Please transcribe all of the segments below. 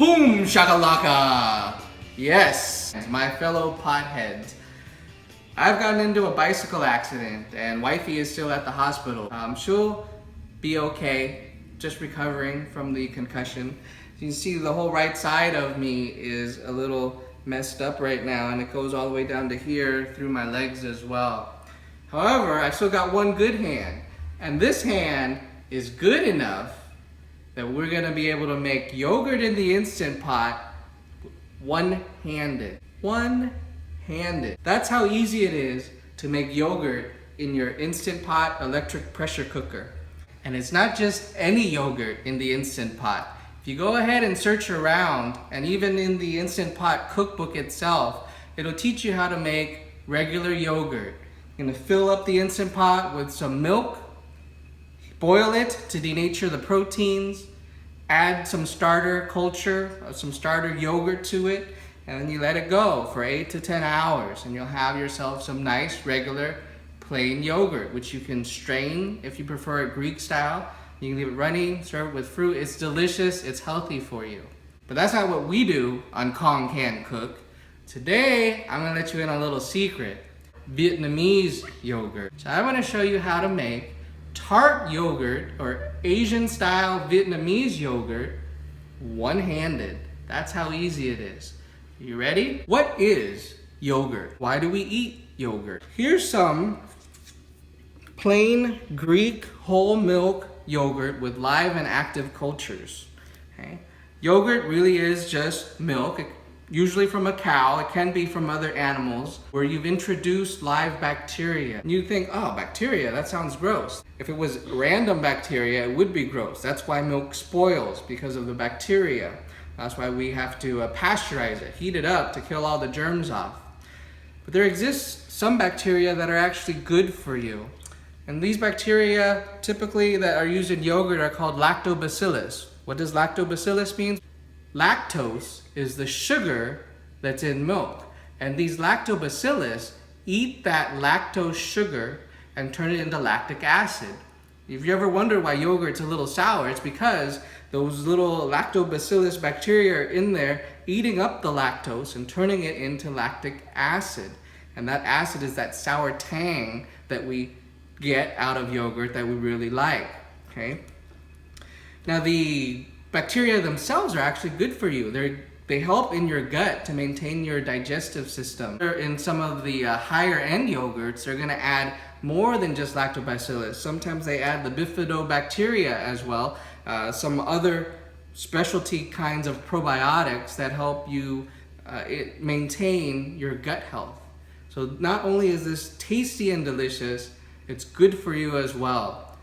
Boom shakalaka! Yes, my fellow potheads. I've gotten into a bicycle accident and wifey is still at the hospital. She'll be okay, just recovering from the concussion. You can see the whole right side of me is a little messed up right now, and it goes all the way down to here through my legs as well. However, I still got one good hand, and this hand is good enough that we're gonna be able to make yogurt in the Instant Pot one-handed. One-handed. That's how easy it is to make yogurt in your Instant Pot electric pressure cooker. And it's not just any yogurt in the Instant Pot. If you go ahead and search around, and even in the Instant Pot cookbook itself, it'll teach you how to make regular yogurt. You're gonna fill up the Instant Pot with some milk, boil it to denature the proteins, add some starter culture, some starter yogurt to it, and then you let it go for 8 to 10 hours, and you'll have yourself some nice, regular, plain yogurt, which you can strain if you prefer it Greek style. You can leave it running, serve it with fruit. It's delicious, it's healthy for you. But that's not what we do on Cuong Can Cook. Today, I'm gonna let you in on a little secret. Vietnamese yogurt. So I wanna show you how to make tart yogurt or Asian style Vietnamese yogurt one-handed. That's how easy it is. You ready? What is yogurt? Why do we eat yogurt? Here's some plain Greek whole milk yogurt with live and active cultures. Okay? Yogurt really is just milk, usually from a cow. It can be from other animals where you've introduced live bacteria. And you think, oh, bacteria, that sounds gross. If it was random bacteria, it would be gross. That's why milk spoils, because of the bacteria. That's why we have to pasteurize it, heat it up to kill all the germs off. But there exists some bacteria that are actually good for you. And these bacteria, typically that are used in yogurt, are called lactobacillus. What does lactobacillus mean? Lactose is the sugar that's in milk. And these lactobacillus eat that lactose sugar and turn it into lactic acid. If you ever wonder why yogurt's a little sour, it's because those little lactobacillus bacteria are in there eating up the lactose and turning it into lactic acid. And that acid is that sour tang that we get out of yogurt that we really like, okay? Now the bacteria themselves are actually good for you. They help in your gut to maintain your digestive system. In some of the higher end yogurts, they're gonna add more than just lactobacillus. Sometimes they add the bifidobacteria as well, some other specialty kinds of probiotics that help you maintain your gut health. So not only is this tasty and delicious, it's good for you as well.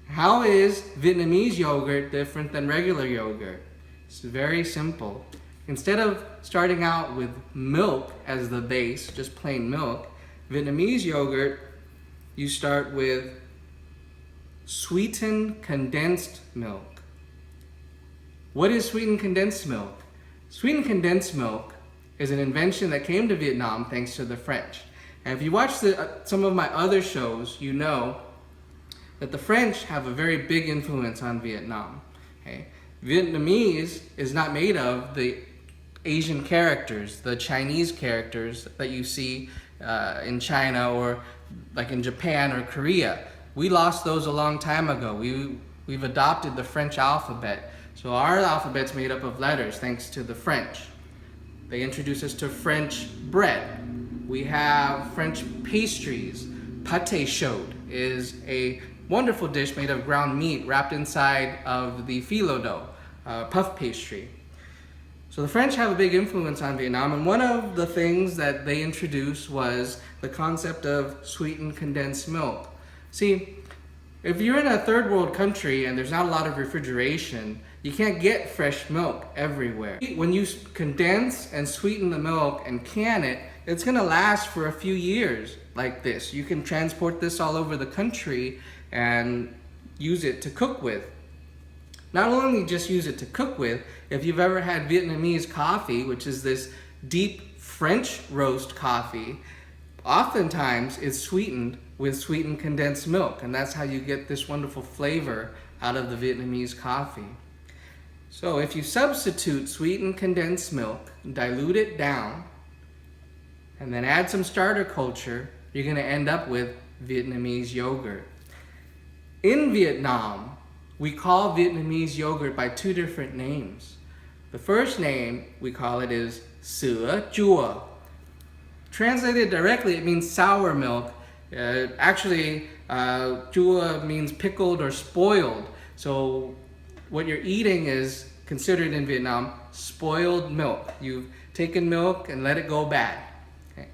How is Vietnamese yogurt different than regular yogurt? It's very simple. Instead of starting out with milk as the base, just plain milk, Vietnamese yogurt, you start with sweetened condensed milk. What is sweetened condensed milk? Sweetened condensed milk is an invention that came to Vietnam thanks to the French. And if you watch some of my other shows, you know that the French have a very big influence on Vietnam. Okay? Vietnamese is not made of the Asian characters, the Chinese characters that you see in China or like in Japan or Korea. We lost those a long time ago. We've adopted the French alphabet. So our alphabet's made up of letters thanks to the French. They introduced us to French bread. We have French pastries. Pâté chaud is a wonderful dish made of ground meat wrapped inside of the phyllo dough, puff pastry. So the French have a big influence on Vietnam, and one of the things that they introduced was the concept of sweetened condensed milk. See, if you're in a third world country and there's not a lot of refrigeration, you can't get fresh milk everywhere. When you condense and sweeten the milk and can it, it's gonna last for a few years like this. You can transport this all over the country and use it to cook with. Not only just use it to cook with, if you've ever had Vietnamese coffee, which is this deep French roast coffee, oftentimes it's sweetened with sweetened condensed milk, and that's how you get this wonderful flavor out of the Vietnamese coffee. So if you substitute sweetened condensed milk, dilute it down, and then add some starter culture, you're going to end up with Vietnamese yogurt. In Vietnam, we call Vietnamese yogurt by two different names. The first name we call it is sữa chua. Translated directly, it means sour milk. Chua means pickled or spoiled. So what you're eating is considered in Vietnam spoiled milk. You've taken milk and let it go bad. Okay.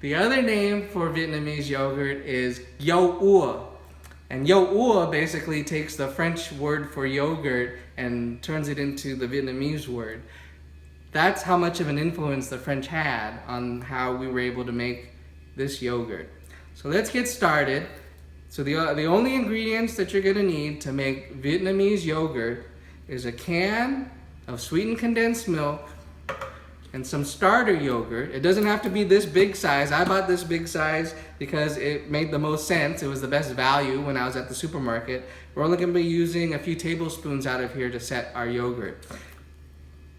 The other name for Vietnamese yogurt is yo ua. And yo ua basically takes the French word for yogurt and turns it into the Vietnamese word. That's how much of an influence the French had on how we were able to make this yogurt. So let's get started. So the only ingredients that you're gonna need to make Vietnamese yogurt is a can of sweetened condensed milk and some starter yogurt. It doesn't have to be this big size. I bought this big size because it made the most sense. It was the best value when I was at the supermarket. We're only gonna be using a few tablespoons out of here to set our yogurt.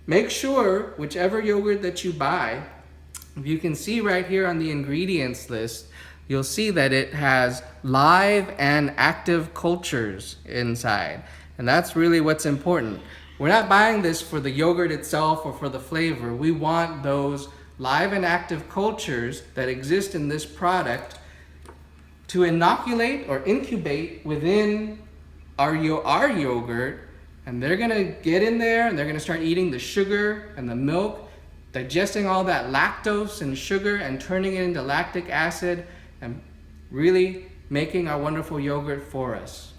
Make sure whichever yogurt that you buy, if you can see right here on the ingredients list, you'll see that it has live and active cultures inside. And that's really what's important. We're not buying this for the yogurt itself or for the flavor. We want those live and active cultures that exist in this product to inoculate or incubate within our yogurt, and they're gonna get in there and they're gonna start eating the sugar and the milk, digesting all that lactose and sugar and turning it into lactic acid and really making our wonderful yogurt for us.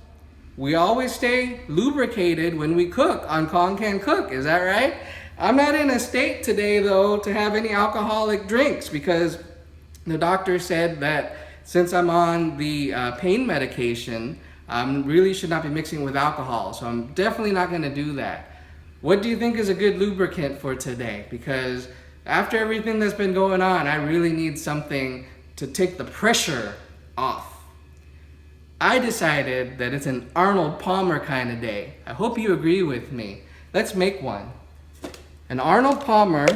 We always stay lubricated when we cook on Cuong Can Cook, is that right? I'm not in a state today though to have any alcoholic drinks because the doctor said that since I'm on the pain medication, really should not be mixing with alcohol. So I'm definitely not gonna do that. What do you think is a good lubricant for today? Because after everything that's been going on, I really need something to take the pressure off. I decided that it's an Arnold Palmer kind of day. I hope you agree with me. Let's make one. An Arnold Palmer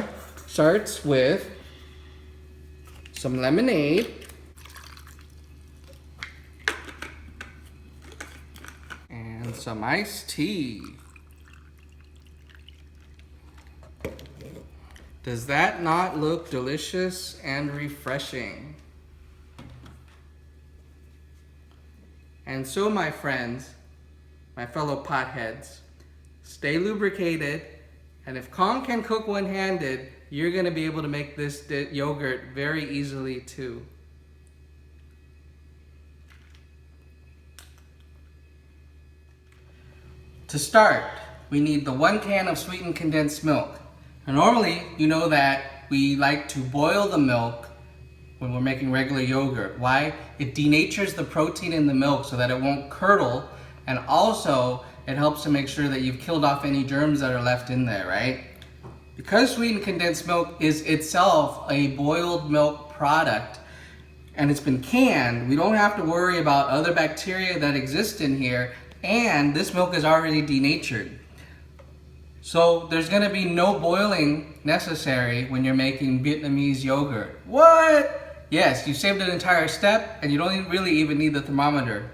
starts with some lemonade and some iced tea. Does that not look delicious and refreshing? And so, my friends, my fellow potheads, stay lubricated, and if Cuong can cook one-handed, you're gonna be able to make this yogurt very easily too. To start, we need the 1 can of sweetened condensed milk. And normally, you know that we like to boil the milk when we're making regular yogurt. Why? It denatures the protein in the milk so that it won't curdle, and also it helps to make sure that you've killed off any germs that are left in there, right? Because sweetened condensed milk is itself a boiled milk product and it's been canned, we don't have to worry about other bacteria that exist in here, and this milk is already denatured. So there's gonna be no boiling necessary when you're making Vietnamese yogurt. What? Yes, you saved an entire step and you don't really even need the thermometer.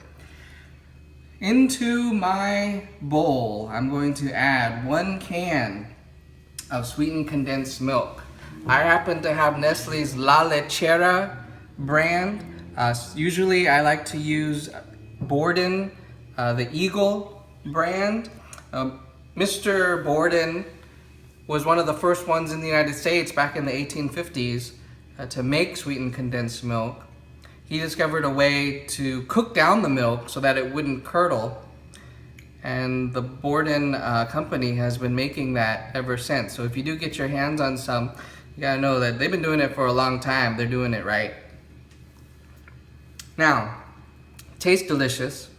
Into my bowl, I'm going to add 1 can of sweetened condensed milk. I happen to have Nestle's La Lechera brand. Usually I like to use Borden, the Eagle brand. Mr. Borden was one of the first ones in the United States back in the 1850s to make sweetened condensed milk. He discovered a way to cook down the milk so that it wouldn't curdle. And the Borden company has been making that ever since. So if you do get your hands on some, you gotta know that they've been doing it for a long time. They're doing it right. Now, tastes delicious.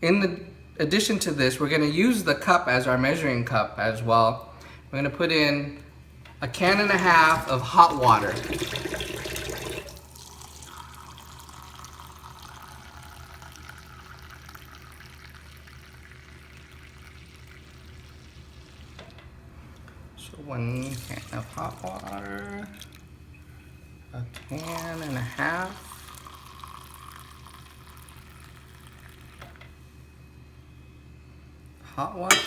In addition to this, we're gonna use the cup as our measuring cup as well. We're gonna put in 1.5 cans of hot water. So 1 can of hot water, a can and a half. Hot water.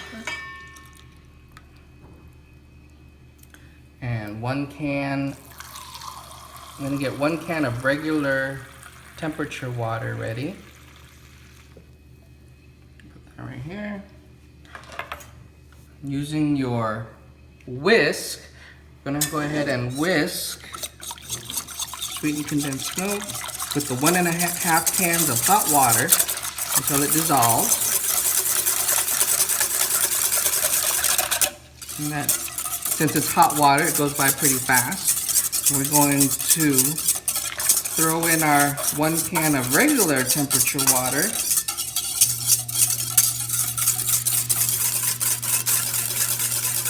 And 1 can, I'm gonna get 1 can of regular temperature water ready. Put that right here. Using your whisk, I'm gonna go ahead and whisk sweetened condensed milk with the 1.5 cans of hot water until it dissolves. And that, since it's hot water, it goes by pretty fast. We're going to throw in our 1 can of regular temperature water.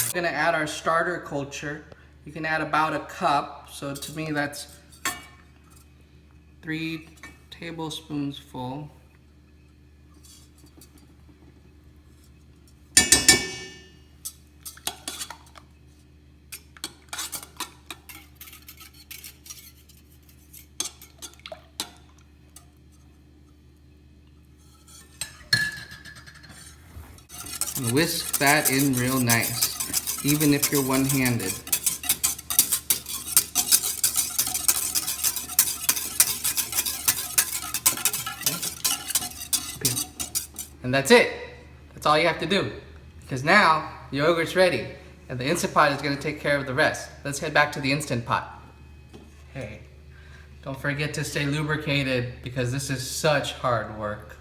We're gonna add our starter culture. You can add about a cup. So to me, that's 3 tablespoons full. And whisk that in real nice, even if you're one-handed. Okay. And that's it. That's all you have to do. Because now, the yogurt's ready, and the Instant Pot is going to take care of the rest. Let's head back to the Instant Pot. Hey, don't forget to stay lubricated, because this is such hard work.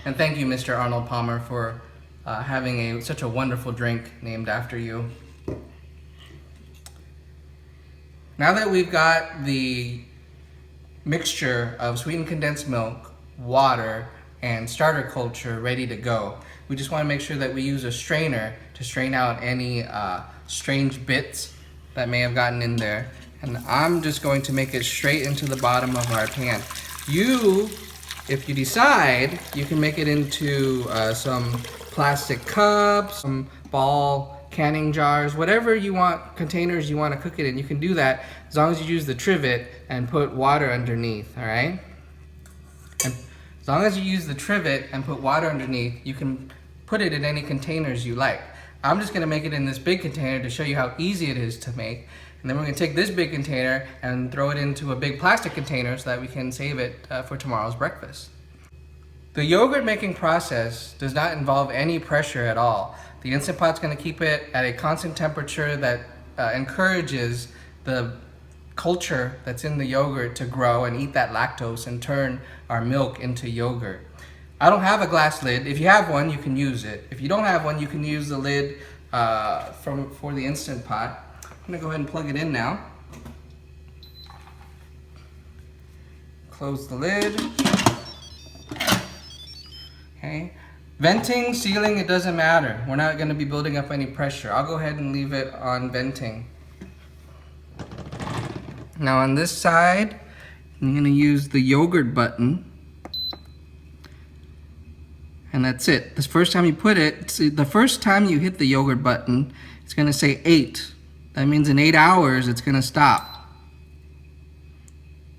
And thank you, Mr. Arnold Palmer, for having such a wonderful drink named after you. Now that we've got the mixture of sweetened condensed milk, water, and starter culture ready to go, we just want to make sure that we use a strainer to strain out any strange bits that may have gotten in there. And I'm just going to make it straight into the bottom of our pan. If you decide, you can make it into some plastic cups, some ball canning jars, whatever you want, containers you want to cook it in. You can do that as long as you use the trivet and put water underneath, all right? And as long as you use the trivet and put water underneath, you can put it in any containers you like. I'm just gonna make it in this big container to show you how easy it is to make. And then we're gonna take this big container and throw it into a big plastic container so that we can save it for tomorrow's breakfast. The yogurt making process does not involve any pressure at all. The Instant Pot's gonna keep it at a constant temperature that encourages the culture that's in the yogurt to grow and eat that lactose and turn our milk into yogurt. I don't have a glass lid. If you have one, you can use it. If you don't have one, you can use the lid for the Instant Pot. I'm gonna go ahead and plug it in now. Close the lid. Okay. Venting, sealing, it doesn't matter. We're not gonna be building up any pressure. I'll go ahead and leave it on venting. Now on this side, I'm gonna use the yogurt button. And that's it. The first time you put it, the first time you hit the yogurt button, it's gonna say 8. That means in 8 hours, it's gonna stop.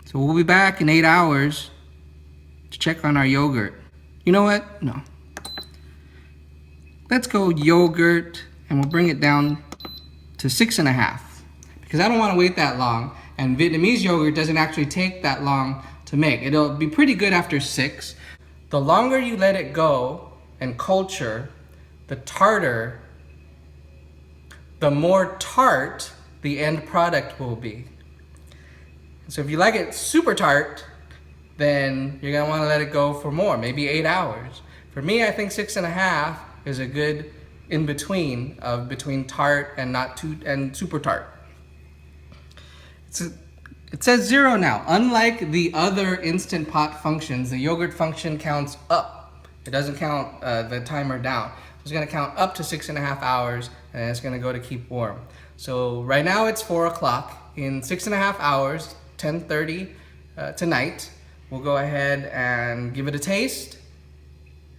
So we'll be back in 8 hours to check on our yogurt. You know what? No. Let's go yogurt, and we'll bring it down to 6.5. Because I don't wanna wait that long, and Vietnamese yogurt doesn't actually take that long to make. It'll be pretty good after 6. The longer you let it go and culture, the tartar, the more tart the end product will be. So if you like it super tart, then you're gonna wanna let it go for more, maybe 8 hours. For me, I think 6.5 is a good in-between of between tart and super tart. It says 0 now. Unlike the other Instant Pot functions, the yogurt function counts up. It doesn't count the timer down. It's gonna count up to 6.5 hours, and it's gonna go to keep warm. So right now it's 4 o'clock. In 6.5 hours, 10:30 tonight, we'll go ahead and give it a taste,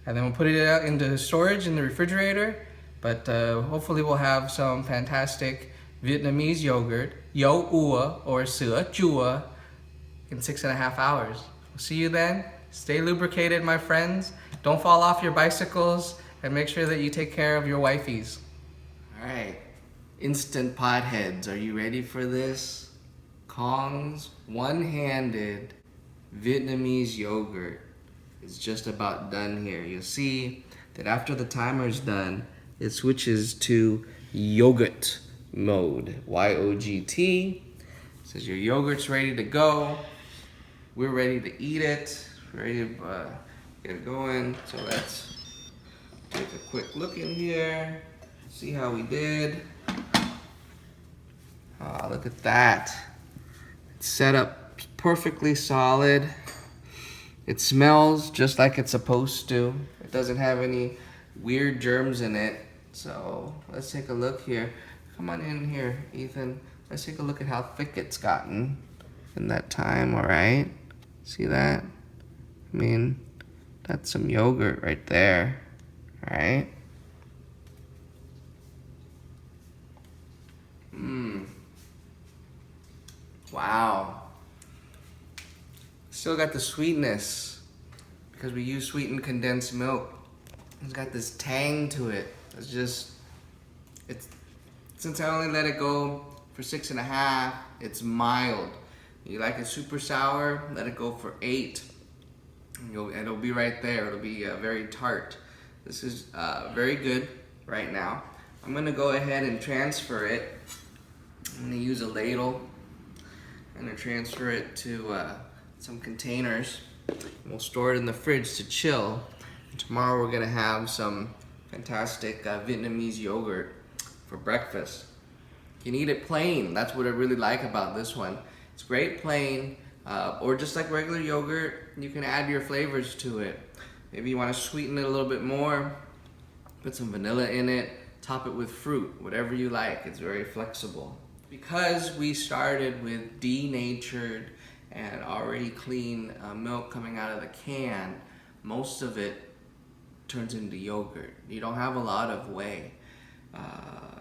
and then we'll put it into storage in the refrigerator, But hopefully we'll have some fantastic Vietnamese yogurt, yo ua or sữa chua, in 6.5 hours. We'll see you then. Stay lubricated, my friends. Don't fall off your bicycles, and make sure that you take care of your wifeys. All right, instant potheads, are you ready for this? Cuong's one-handed Vietnamese yogurt is just about done here. You'll see that after the timer's done, it switches to yogurt mode, Y-O-G-T. Says your yogurt's ready to go. We're ready to eat it. We're ready to get it going. So let's take a quick look in here. See how we did. Oh, look at that. It's set up perfectly solid. It smells just like it's supposed to. It doesn't have any weird germs in it. So let's take a look here. Come on in here, Ethan. Let's take a look at how thick it's gotten in that time, all right? See that? I mean, that's some yogurt right there, all right? Wow. Still got the sweetness because we use sweetened condensed milk. It's got this tang to it. Since I only let it go for 6.5, it's mild. You like it super sour, let it go for 8. It'll be right there. It'll be very tart. This is very good right now. I'm gonna go ahead and transfer it. I'm gonna use a ladle. I'm gonna transfer it to some containers. We'll store it in the fridge to chill. Tomorrow we're gonna have some fantastic Vietnamese yogurt for breakfast. You can eat it plain. That's what I really like about this one. It's great plain, or just like regular yogurt, you can add your flavors to it. Maybe you want to sweeten it a little bit more, put some vanilla in it, top it with fruit, whatever you like. It's very flexible. Because we started with denatured and already clean milk coming out of the can, most of it turns into yogurt. You don't have a lot of whey.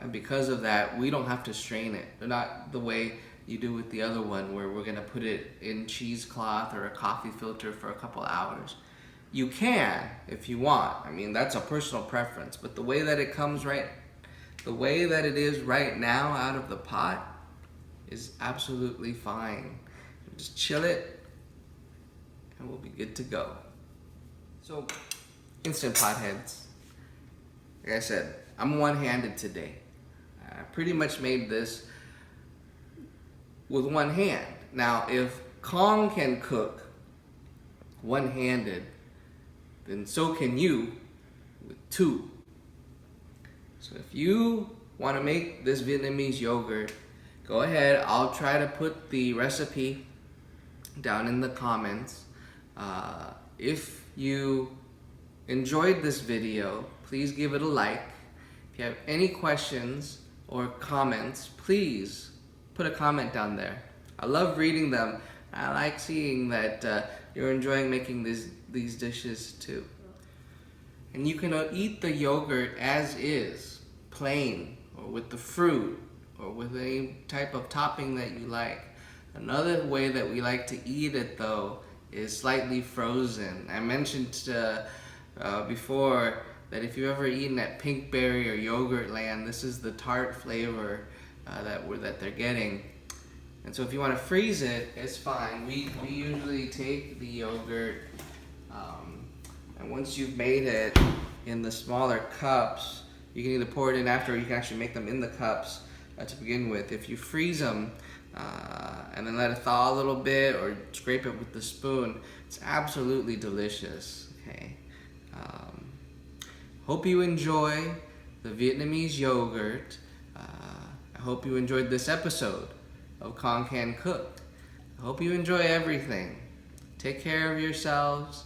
And because of that, we don't have to strain it. Not the way you do with the other one where we're gonna put it in cheesecloth or a coffee filter for a couple hours. You can if you want. I mean, that's a personal preference, but the way that it comes the way that it is right now out of the pot is absolutely fine. Just chill it and we'll be good to go. So, instant potheads. Like I said, I'm one-handed today. I pretty much made this with one hand. Now, if Cuong can cook one-handed, then so can you with 2. So if you want to make this Vietnamese yogurt, go ahead. I'll try to put the recipe down in the comments. If you enjoyed this video, please give it a like. If you have any questions or comments, please put a comment down there. I love reading them. I like seeing that you're enjoying making these dishes too. And you can eat the yogurt as is, plain, or with the fruit, or with any type of topping that you like. Another way that we like to eat it though is slightly frozen. I mentioned before that if you've ever eaten at Pinkberry or Yogurtland, this is the tart flavor that they're getting. And so if you want to freeze it, it's fine. We usually take the yogurt, and once you've made it in the smaller cups, you can either pour it in after, or you can actually make them in the cups to begin with. If you freeze them and then let it thaw a little bit, or scrape it with the spoon, it's absolutely delicious. Okay. Hope you enjoy the Vietnamese yogurt. I hope you enjoyed this episode of Cuong Can Cook. I hope you enjoy everything. Take care of yourselves.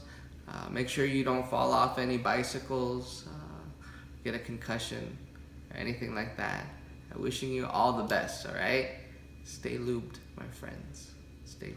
Make sure you don't fall off any bicycles, get a concussion, or anything like that. I'm wishing you all the best, all right? Stay lubed, my friends. Stay lubed.